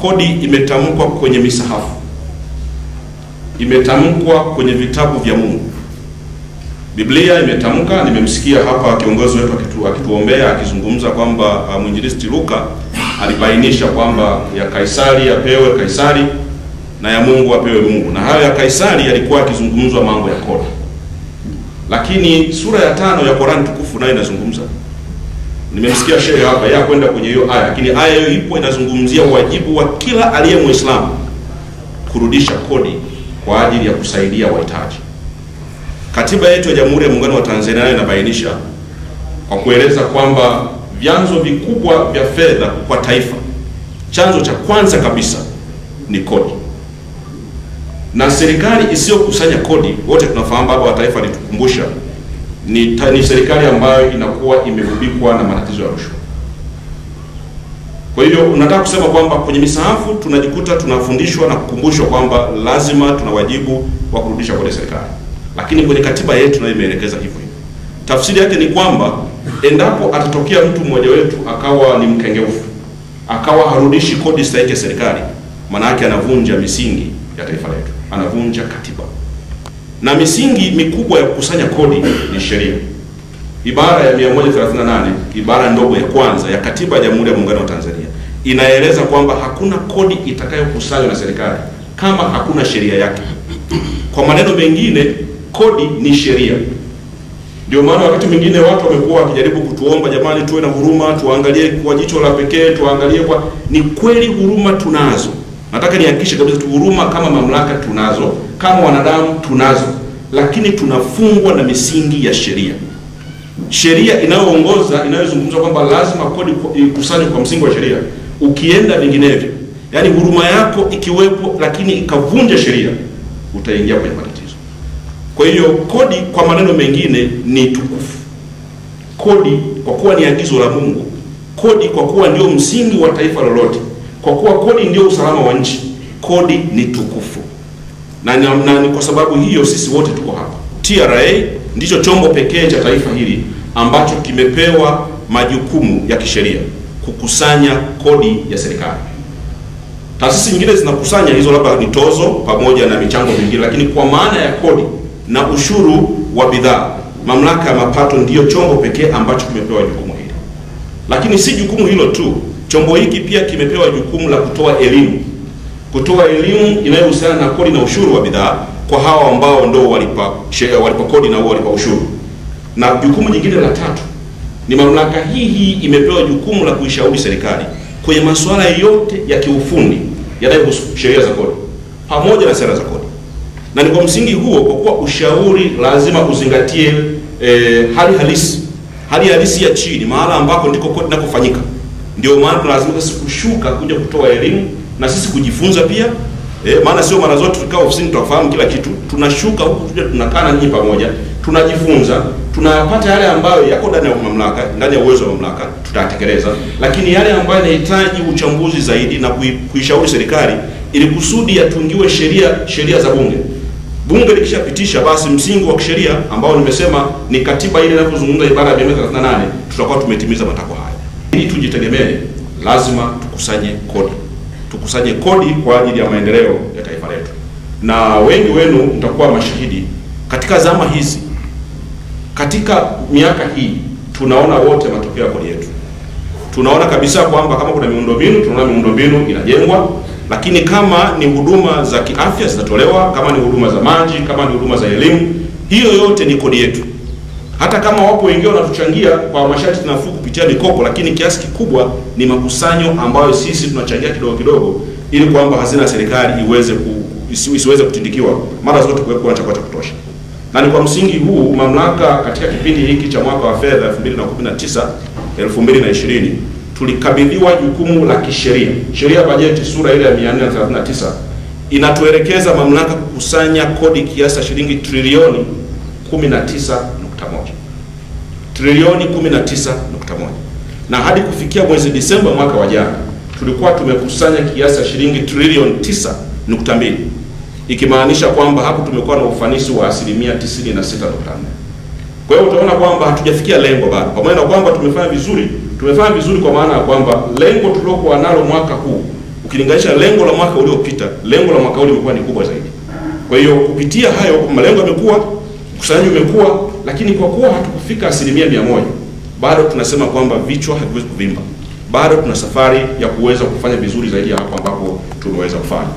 kodi imetamkwa kwenye misahafu, imetamkwa kwenye vitabu vya Mungu. Biblia imetamka. Nimemsikia hapa kiongozi wetu akituombea akizungumza kwamba mwinjilisti Luka alibainisha kwamba ya Kaisari apewe Kaisari na ya Mungu apewe Mungu, na hayo ya Kaisari yalikuwa akizungumzwa mambo ya kodi. Lakini sura ya 5 ya Qur'an tukufu nayo inazungumza. Nimemsikia shehe hapa yeye kwenda kwenye hiyo aya, lakini aya hiyo ipo inazungumzia wajibu wa kila aliye Muislamu kurudisha kodi kwa ajili ya kusaidia wahitaji. Katiba yetu ya Jamhuri ya Muungano wa Tanzania inabainisha kwa kueleza kwamba vyanzo vikubwa vya fedha kwa taifa, chanzo cha kwanza kabisa ni kodi. Na serikali isiyokusanya kodi, wote tunafahamu baba wa taifa alitukumbusha, ni serikali ambayo inakuwa imegubikwa na matatizo ya rushwa. Kwa hiyo unataka kusema kwamba kwenye misahafu tunajikuta tunafundishwa na kukumbushwa kwamba lazima tuna wajibu wa kurudisha kodi serikali. Lakini kwenye katiba yetu nayo imeelekeza hivyo hivyo. Tafsiri yake ni kwamba endapo atatokea mtu mmoja wetu akawa ni mkengeufu, akawa harudishi kodi stahiki ya serikali, maana yake anavunja misingi ya taifa letu, anavunja katiba. Na misingi mikubwa ya kukusanya kodi ni sheria. Ibara ya 138, ibara ndogo ya kwanza ya katiba ya Jamhuri ya Muungano wa Tanzania inaeleza kwamba hakuna kodi itakayokusanywa na serikali kama hakuna sheria yake. Kwa maneno mengine, kodi ni sheria. Ndio maana wakati mwingine watu wamekuwa wakijaribu kutuomba, jamani tuwe na huruma, tuangalie kwa jicho la pekee, tuangalie kwa ni kweli huruma tunazo. Nataka nihakikishe kabisa tu huruma kama mamlaka tunazo, kama wanadamu tunazo, lakini tunafungwa na misingi ya sheria. Sheria inayoongoza inayozungumza kwamba lazima kodi ikusanywe kwa msingi wa sheria. Ukienda vinginevyo, yani huruma yako ikiwepo lakini ikavunja sheria, utaingia kwenye matatizo. Kwa hiyo kodi kwa maneno mengine ni tukufu. Kodi kwa kuwa ni agizo la Mungu, kodi kwa kuwa ndio msingi wa taifa lolote, kwa kuwa kodi ndio usalama wa nchi, kodi ni tukufu. Na ni kwa sababu hiyo sisi wote tuko hapa. TRA ndicho chombo pekee cha taifa hili ambacho kimepewa majukumu ya kisheria kukusanya kodi ya serikali. Taasisi nyingine zinakusanya hizo labda ni tozo pamoja na michango mingine, lakini kwa maana ya kodi na ushuru wa bidhaa, mamlaka ya mapato ndiyo chombo pekee ambacho kimepewa jukumu hili. Lakini si jukumu hilo tu, chombo hiki pia kimepewa jukumu la kutoa elimu. Kutoa elimu inayohusiana na kodi na ushuru wa bidhaa kwa hawa ambao ndio walipa kodi na walipa ushuru. Na jukumu jingine la tatu ni mamlaka hii imepewa jukumu la kuishauri serikali kwenye masuala yote ya kiufundi yanayohusu sheria za kodi pamoja na sera za kodi. Na ni kwa msingi huo, kwa kuwa ushauri lazima uzingatie hali halisi ya chini, mahala ambako ndiko kodi inakofanyika. Ndio maana lazima sisi kushuka kuja kutoa elimu na sisi kujifunza pia. Maana sio mara zote tukaa ofisini tunafahamu kila kitu. Tunashuka huku tuje tunakaa nyinyi pamoja, tunajifunza, tunapata yale ambayo yako ndani ya mamlaka, ndani ya uwezo wa mamlaka tutatekeleza, lakini yale ambayo yanahitaji uchambuzi zaidi na kuishauri serikali ili kusudi yatungiwe sheria za bunge. Bunge likishapitisha, basi msingi wa sheria ambao nimesema ni katiba ile inapozungumza ibara ya 138, tutakuwa tumetimiza matakwa haya. Ili tujitegemee, lazima tukusanye kodi. Tukusanye kodi kwa ajili ya maendeleo ya taifa letu. Na wengi wenu mtakuwa mashahidi katika zama hizi, katika miaka hii tunaona wote matokeo ya kodi yetu. Tunaona kabisa kwamba kama kuna miundombinu, tunaona miundombinu inajengwa, lakini kama ni huduma za kiafya zinatolewa, kama ni huduma za maji, kama ni huduma za elimu, hiyo yote ni kodi yetu. Hata kama wapo wengine wanatuchangia kwa masharti nafuu kupitia mikopo, lakini kiasi kikubwa ni makusanyo ambayo sisi tunachangia kidogo kidogo ili kwamba hazina ya serikali isiweze kutindikiwa, mara zote kuwepo na chakula cha kutosha. Na ni kwa msingi huu mamlaka katika kipindi hiki cha mwaka wa fedha 2019-2020 tulikabidhiwa jukumu la kisheria. Sheria bajeti sura ile ya 439 inatuelekeza mamlaka kukusanya kodi kiasi cha shilingi trilioni 19.1. Trilioni 19.1. Na hadi kufikia mwezi Disemba mwaka wa jana tulikuwa tumekusanya kiasi cha shilingi trilioni 9.2. Ikimaanisha kwamba hapo tumekuwa na ufanisi wa 96.4. Kwa hiyo utaona kwamba hatujafikia lengo bado. Pamoja na kwamba tumefanya vizuri kwa maana ya kwamba lengo tulokuwa nalo mwaka huu ukilinganisha lengo la mwaka uliopita, lengo la mwaka huu limekuwa ni kubwa zaidi. Kwa hiyo kupitia hayo malengo yamekuwa, ukusanyaji umekuwa, lakini kwa kuwa hatukufika 100%, bado tunasema kwamba vichwa haviwezi kuvimba. Bado tuna safari ya kuweza kufanya vizuri zaidi hapo ambapo tumeweza kufanya.